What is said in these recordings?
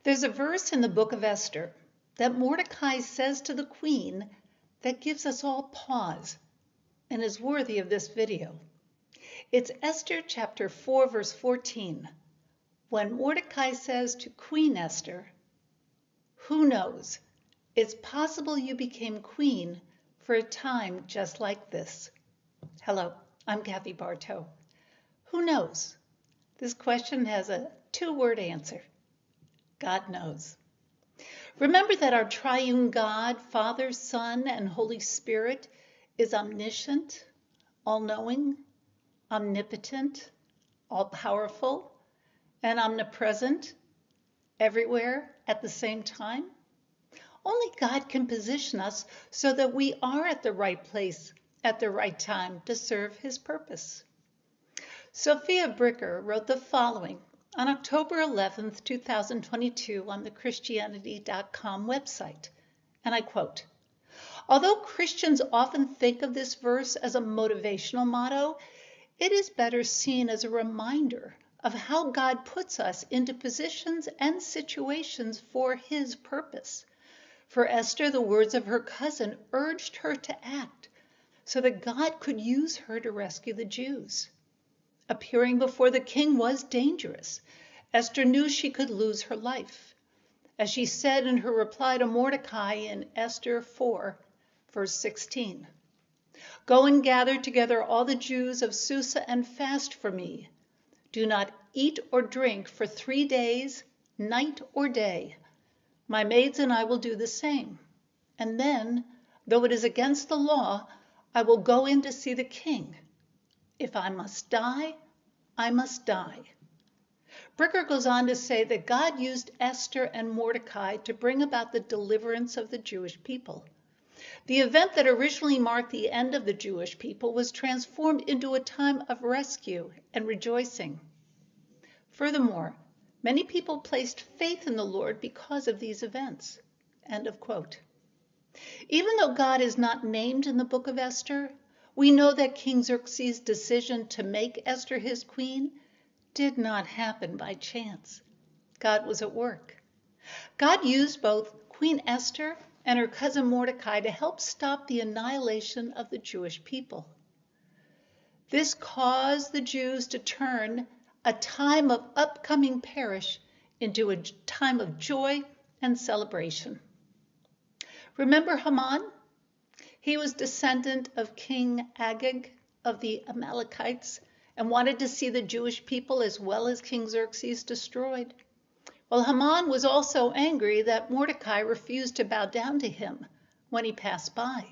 There's a verse in the Book of Esther that Mordecai says to the queen that gives us all pause and is worthy of this video. It's Esther chapter 4, verse 14, when Mordecai says to Queen Esther, "Who knows? It's possible you became queen for a time just like this." Hello, I'm Kathy Bartow. Who knows? This question has a two-word answer. God knows. Remember that our triune God, Father, Son, and Holy Spirit is omniscient, all-knowing, omnipotent, all-powerful, and omnipresent everywhere at the same time. Only God can position us so that we are at the right place at the right time to serve His purpose. Sophia Bricker wrote the following on October 11th, 2022 on the Christianity.com website, and I quote, "Although Christians often think of this verse as a motivational motto, it is better seen as a reminder of how God puts us into positions and situations for His purpose. For Esther, the words of her cousin urged her to act so that God could use her to rescue the Jews. Appearing before the king was dangerous. Esther knew she could lose her life. As she said in her reply to Mordecai in Esther 4, verse 16, "Go and gather together all the Jews of Susa and fast for me. Do not eat or drink for 3 days, night or day. My maids and I will do the same. And then, though it is against the law, I will go in to see the king. If I must die, I must die." Bricker goes on to say that God used Esther and Mordecai to bring about the deliverance of the Jewish people. The event that originally marked the end of the Jewish people was transformed into a time of rescue and rejoicing. Furthermore, many people placed faith in the Lord because of these events. End of quote. Even though God is not named in the Book of Esther, we know that King Xerxes' decision to make Esther his queen did not happen by chance. God was at work. God used both Queen Esther and her cousin Mordecai to help stop the annihilation of the Jewish people. This caused the Jews to turn a time of upcoming perish into a time of joy and celebration. Remember Haman? He was descendant of King Agag of the Amalekites and wanted to see the Jewish people as well as King Xerxes destroyed. Well, Haman was also angry that Mordecai refused to bow down to him when he passed by.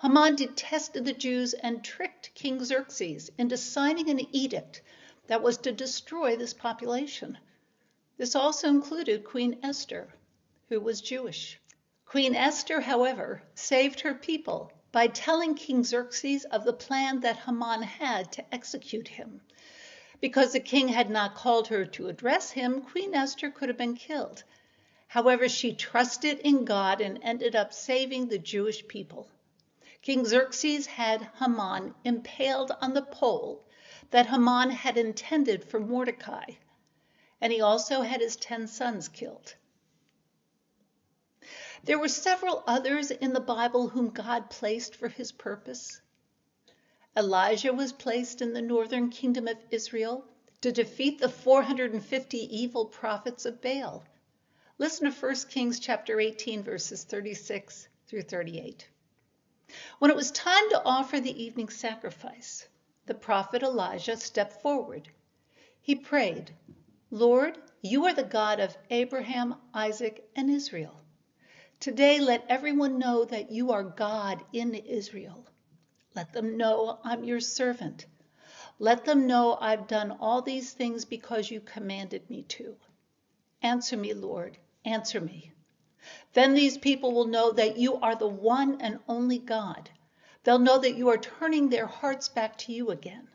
Haman detested the Jews and tricked King Xerxes into signing an edict that was to destroy this population. This also included Queen Esther, who was Jewish. Queen Esther, however, saved her people by telling King Xerxes of the plan that Haman had to execute him. Because the king had not called her to address him, Queen Esther could have been killed. However, she trusted in God and ended up saving the Jewish people. King Xerxes had Haman impaled on the pole that Haman had intended for Mordecai, and he also had his 10 sons killed. There were several others in the Bible whom God placed for His purpose. Elijah was placed in the northern kingdom of Israel to defeat the 450 evil prophets of Baal. Listen to 1 Kings chapter 18, verses 36 through 38. When it was time to offer the evening sacrifice, the prophet Elijah stepped forward. He prayed, "Lord, you are the God of Abraham, Isaac, and Israel. Today let everyone know that you are God in Israel. Let them know I'm your servant. Let them know I've done all these things because you commanded me to. Answer me, Lord, answer me. Then these people will know that you are the one and only God. They'll know that you are turning their hearts back to you again."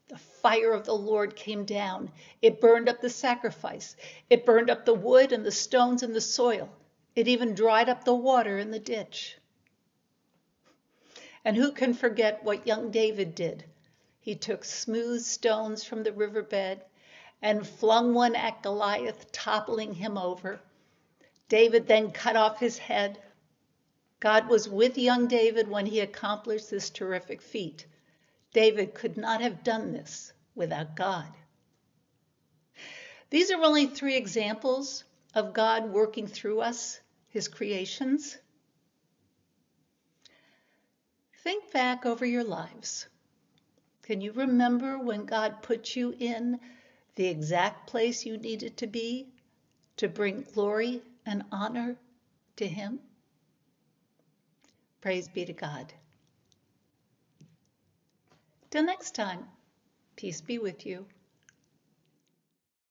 The fire of the Lord came down. It burned up the sacrifice. It burned up the wood and the stones and the soil. It even dried up the water in the ditch. And who can forget what young David did? He took smooth stones from the riverbed and flung one at Goliath, toppling him over. David then cut off his head. God was with young David when he accomplished this terrific feat. David could not have done this without God. These are only 3 examples of God working through us, his creations. Think back over your lives. Can you remember when God put you in the exact place you needed to be to bring glory and honor to him? Praise be to God. Till next time, peace be with you.